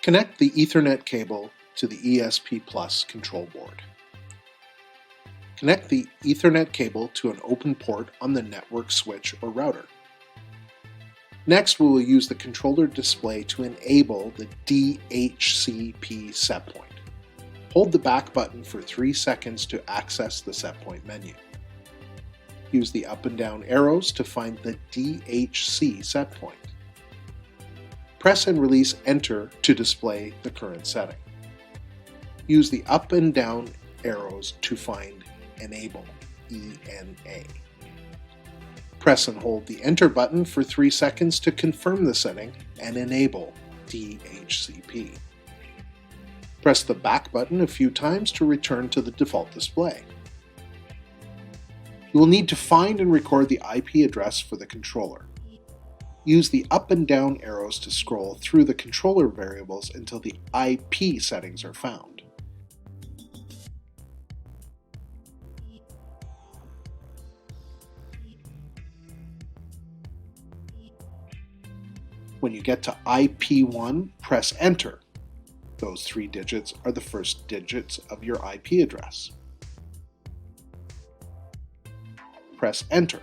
Connect the Ethernet cable to the ESP Plus control board. Connect the Ethernet cable to an open port on the network switch or router. Next, we will use the controller display to enable the DHCP setpoint. Hold the back button for 3 seconds to access the setpoint menu. Use the up and down arrows to find the DHC setpoint. Press and release Enter to display the current setting. Use the up and down arrows to find Enable, ENA. Press and hold the Enter button for 3 seconds to confirm the setting and enable DHCP. Press the back button a few times to return to the default display. You will need to find and record the IP address for the controller. Use the up and down arrows to scroll through the controller variables until the IP settings are found. When you get to IP1, press Enter. Those 3 digits are the first digits of your IP address. Press Enter.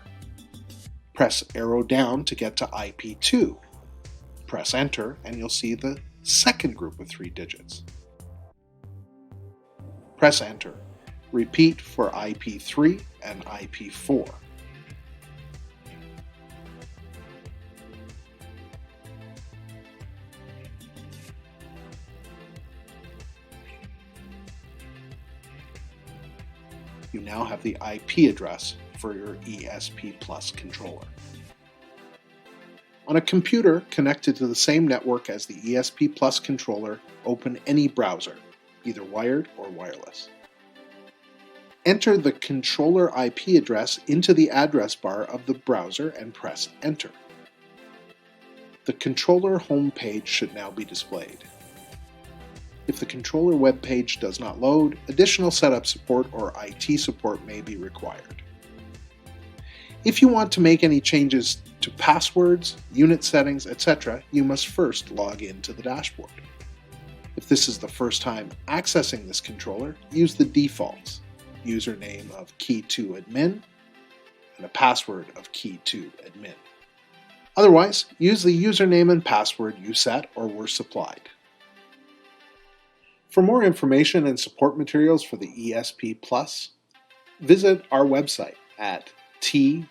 Press arrow down to get to IP2. Press Enter and you'll see the second group of 3 digits. Press Enter. Repeat for IP3 and IP4. You now have the IP address for your ESP Plus controller. On a computer connected to the same network as the ESP Plus controller, open any browser, either wired or wireless. Enter the controller IP address into the address bar of the browser and press Enter. The controller home page should now be displayed. If the controller web page does not load, additional setup support or IT support may be required. If you want to make any changes to passwords, unit settings, etc., you must first log into the dashboard. If this is the first time accessing this controller, use the defaults, username of key2admin and a password of key2admin. Otherwise, use the username and password you set or were supplied. For more information and support materials for the ESP Plus, visit our website at t-rp.com/ESP.